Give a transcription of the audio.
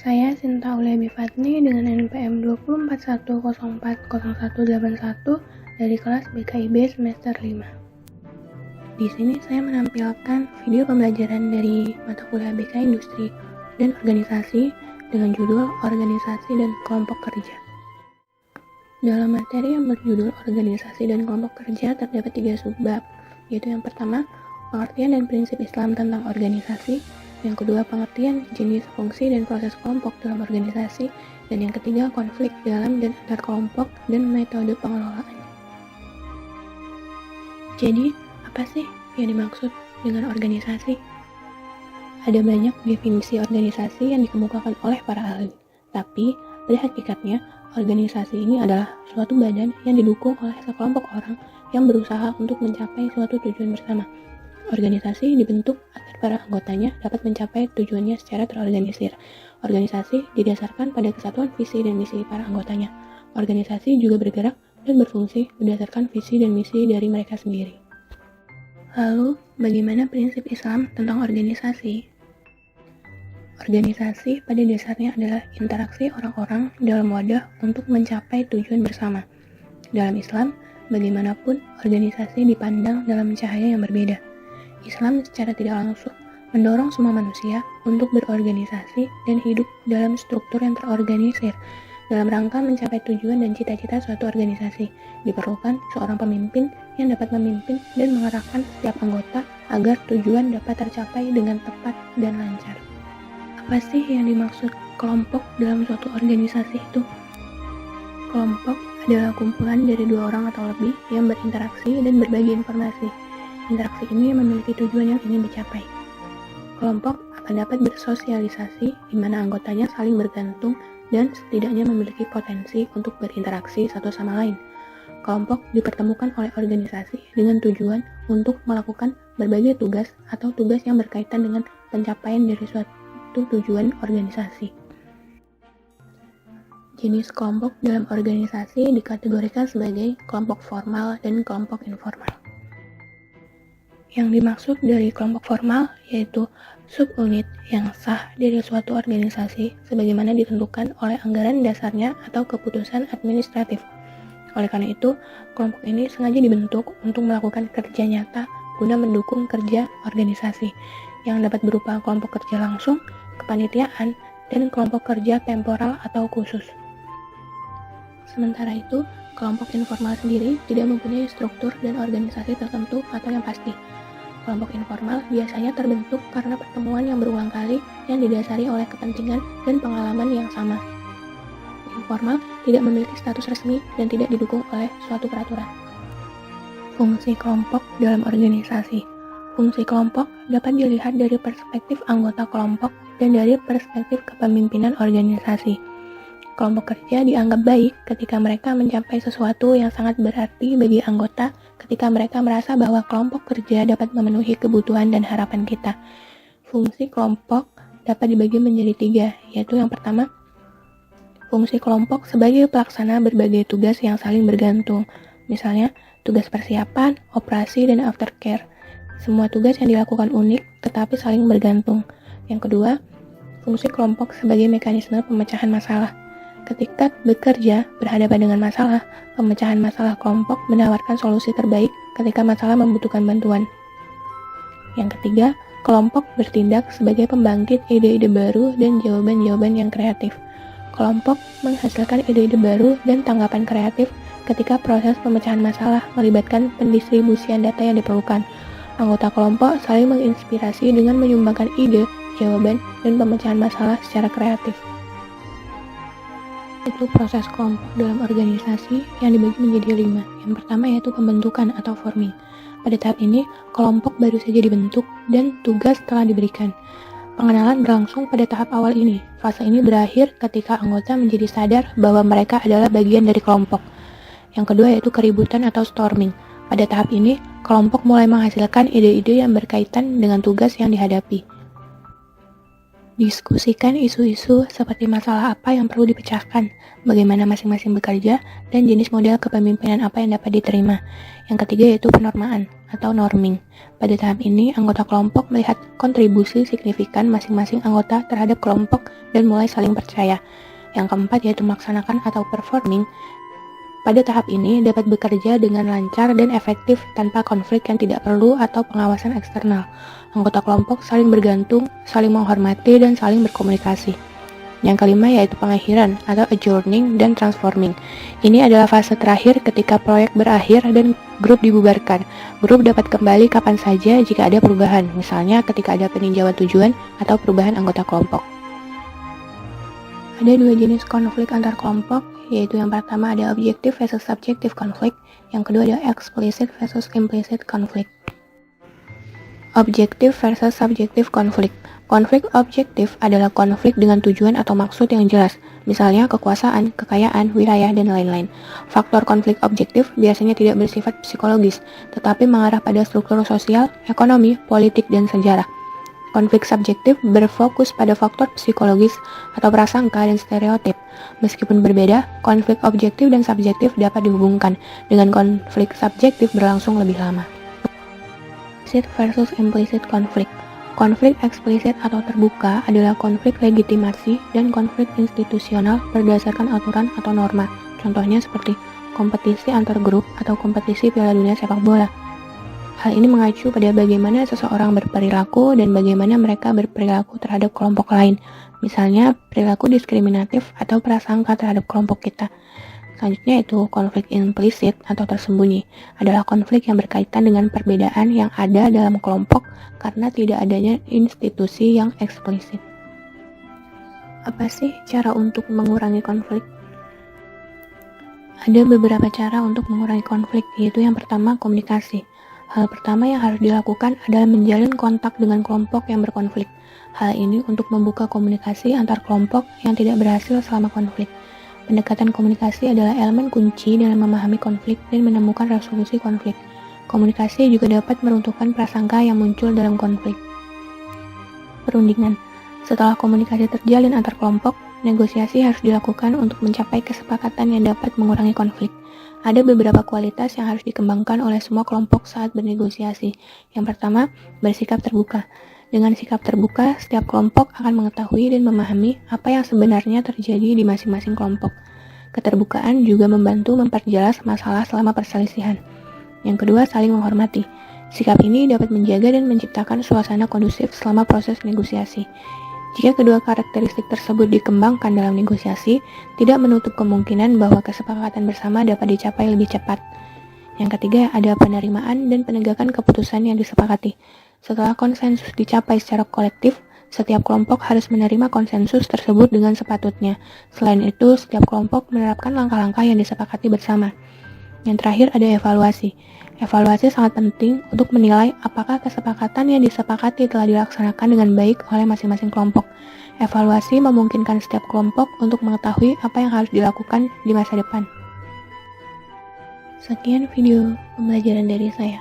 Saya Sinta Aulia Bifatni dengan NPM 241040181 dari kelas BKIB semester 5. Di sini saya menampilkan video pembelajaran dari mata kuliah BK Industri dan Organisasi dengan judul Organisasi dan Kelompok Kerja. Dalam materi yang berjudul Organisasi dan Kelompok Kerja terdapat 3 subbab, yaitu yang pertama, pengertian dan prinsip Islam tentang organisasi, yang kedua, pengertian jenis, fungsi, dan proses kelompok dalam organisasi, dan yang ketiga, konflik dalam dan antar kelompok dan metode pengelolaannya. Jadi, apa sih yang dimaksud dengan organisasi? Ada banyak definisi organisasi yang dikemukakan oleh para ahli, tapi pada hakikatnya, organisasi ini adalah suatu badan yang didukung oleh sekelompok orang yang berusaha untuk mencapai suatu tujuan bersama. Organisasi dibentuk agar para anggotanya dapat mencapai tujuannya secara terorganisir. Organisasi didasarkan pada kesatuan visi dan misi para anggotanya. Organisasi juga bergerak dan berfungsi berdasarkan visi dan misi dari mereka sendiri. Lalu, bagaimana prinsip Islam tentang organisasi? Organisasi pada dasarnya adalah interaksi orang-orang dalam wadah untuk mencapai tujuan bersama. Dalam Islam, bagaimanapun organisasi dipandang dalam cahaya yang berbeda. Islam secara tidak langsung mendorong semua manusia untuk berorganisasi dan hidup dalam struktur yang terorganisir. Dalam rangka mencapai tujuan dan cita-cita suatu organisasi, diperlukan seorang pemimpin yang dapat memimpin dan mengarahkan setiap anggota agar tujuan dapat tercapai dengan tepat dan lancar. Apa sih yang dimaksud kelompok dalam suatu organisasi itu? Kelompok adalah kumpulan dari 2 orang atau lebih yang berinteraksi dan berbagi informasi. Interaksi ini memiliki tujuan yang ingin dicapai. Kelompok akan dapat bersosialisasi di mana anggotanya saling bergantung dan setidaknya memiliki potensi untuk berinteraksi satu sama lain. Kelompok dipertemukan oleh organisasi dengan tujuan untuk melakukan berbagai tugas atau tugas yang berkaitan dengan pencapaian dari suatu tujuan organisasi. Jenis kelompok dalam organisasi dikategorikan sebagai kelompok formal dan kelompok informal. Yang dimaksud dari kelompok formal yaitu subunit yang sah dari suatu organisasi sebagaimana ditentukan oleh anggaran dasarnya atau keputusan administratif. Oleh karena itu, kelompok ini sengaja dibentuk untuk melakukan kerja nyata guna mendukung kerja organisasi yang dapat berupa kelompok kerja langsung, kepanitiaan, dan kelompok kerja temporal atau khusus. Sementara itu, kelompok informal sendiri tidak mempunyai struktur dan organisasi tertentu atau yang pasti. Kelompok informal biasanya terbentuk karena pertemuan yang berulang kali yang didasari oleh kepentingan dan pengalaman yang sama. Informal tidak memiliki status resmi dan tidak didukung oleh suatu peraturan. Fungsi kelompok dalam organisasi. Fungsi kelompok dapat dilihat dari perspektif anggota kelompok dan dari perspektif kepemimpinan organisasi. Kelompok kerja dianggap baik ketika mereka mencapai sesuatu yang sangat berarti bagi anggota ketika mereka merasa bahwa kelompok kerja dapat memenuhi kebutuhan dan harapan kita. Fungsi kelompok dapat dibagi menjadi 3, yaitu yang pertama, fungsi kelompok sebagai pelaksana berbagai tugas yang saling bergantung, misalnya tugas persiapan, operasi, dan aftercare. Semua tugas yang dilakukan unik tetapi saling bergantung. Yang kedua, fungsi kelompok sebagai mekanisme pemecahan masalah. Ketika bekerja berhadapan dengan masalah, pemecahan masalah kelompok menawarkan solusi terbaik ketika masalah membutuhkan bantuan. Yang ketiga, kelompok bertindak sebagai pembangkit ide-ide baru dan jawaban-jawaban yang kreatif. Kelompok menghasilkan ide-ide baru dan tanggapan kreatif ketika proses pemecahan masalah melibatkan pendistribusian data yang diperlukan. Anggota kelompok saling menginspirasi dengan menyumbangkan ide, jawaban, dan pemecahan masalah secara kreatif. Itu proses kelompok dalam organisasi yang dibagi menjadi 5. Yang pertama yaitu pembentukan atau forming. Pada tahap ini, kelompok baru saja dibentuk dan tugas telah diberikan. Pengenalan berlangsung pada tahap awal ini. Fase ini berakhir ketika anggota menjadi sadar bahwa mereka adalah bagian dari kelompok. Yang kedua yaitu keributan atau storming. Pada tahap ini, kelompok mulai menghasilkan ide-ide yang berkaitan dengan tugas yang dihadapi. Diskusikan isu-isu seperti masalah apa yang perlu dipecahkan, bagaimana masing-masing bekerja, dan jenis model kepemimpinan apa yang dapat diterima. Yang ketiga yaitu penormaan atau norming. Pada tahap ini, anggota kelompok melihat kontribusi signifikan masing-masing anggota terhadap kelompok dan mulai saling percaya. Yang keempat yaitu melaksanakan atau performing. Pada tahap ini dapat bekerja dengan lancar dan efektif tanpa konflik yang tidak perlu atau pengawasan eksternal. Anggota kelompok saling bergantung, saling menghormati, dan saling berkomunikasi. Yang kelima yaitu pengakhiran atau adjourning dan transforming. Ini adalah fase terakhir ketika proyek berakhir dan grup dibubarkan. Grup dapat kembali kapan saja jika ada perubahan, misalnya ketika ada peninjauan tujuan atau perubahan anggota kelompok. Ada dua jenis konflik antar kelompok, yaitu yang pertama ada objective versus subjective conflict, yang kedua ada explicit versus implicit conflict. Objective versus subjective conflict. Konflik objektif adalah konflik dengan tujuan atau maksud yang jelas, misalnya kekuasaan, kekayaan, wilayah, dan lain-lain. Faktor konflik objektif biasanya tidak bersifat psikologis, tetapi mengarah pada struktur sosial, ekonomi, politik, dan sejarah. Konflik subjektif berfokus pada faktor psikologis atau prasangka dan stereotip. Meskipun berbeda, konflik objektif dan subjektif dapat dihubungkan dengan konflik subjektif berlangsung lebih lama. Explicit versus implicit konflik. Konflik eksplisit atau terbuka adalah konflik legitimasi dan konflik institusional berdasarkan aturan atau norma. Contohnya seperti kompetisi antar grup atau kompetisi Piala Dunia sepak bola. Hal ini mengacu pada bagaimana seseorang berperilaku dan bagaimana mereka berperilaku terhadap kelompok lain, misalnya perilaku diskriminatif atau prasangka terhadap kelompok kita. Selanjutnya itu konflik implisit atau tersembunyi, adalah konflik yang berkaitan dengan perbedaan yang ada dalam kelompok karena tidak adanya institusi yang eksplisit. Apa sih cara untuk mengurangi konflik? Ada beberapa cara untuk mengurangi konflik, yaitu yang pertama komunikasi. Hal pertama yang harus dilakukan adalah menjalin kontak dengan kelompok yang berkonflik. Hal ini untuk membuka komunikasi antar kelompok yang tidak berhasil selama konflik. Pendekatan komunikasi adalah elemen kunci dalam memahami konflik dan menemukan resolusi konflik. Komunikasi juga dapat meruntuhkan prasangka yang muncul dalam konflik. Perundingan. Setelah komunikasi terjalin antar kelompok, negosiasi harus dilakukan untuk mencapai kesepakatan yang dapat mengurangi konflik. Ada beberapa kualitas yang harus dikembangkan oleh semua kelompok saat bernegosiasi. Yang pertama, bersikap terbuka. Dengan sikap terbuka, setiap kelompok akan mengetahui dan memahami apa yang sebenarnya terjadi di masing-masing kelompok. Keterbukaan juga membantu memperjelas masalah selama perselisihan. Yang kedua, saling menghormati. Sikap ini dapat menjaga dan menciptakan suasana kondusif selama proses negosiasi. Jika kedua karakteristik tersebut dikembangkan dalam negosiasi, tidak menutup kemungkinan bahwa kesepakatan bersama dapat dicapai lebih cepat. Yang ketiga, ada penerimaan dan penegakan keputusan yang disepakati. Setelah konsensus dicapai secara kolektif, setiap kelompok harus menerima konsensus tersebut dengan sepatutnya. Selain itu, setiap kelompok menerapkan langkah-langkah yang disepakati bersama. Yang terakhir ada evaluasi. Evaluasi sangat penting untuk menilai apakah kesepakatan yang disepakati telah dilaksanakan dengan baik oleh masing-masing kelompok. Evaluasi memungkinkan setiap kelompok untuk mengetahui apa yang harus dilakukan di masa depan. Sekian video pembelajaran dari saya.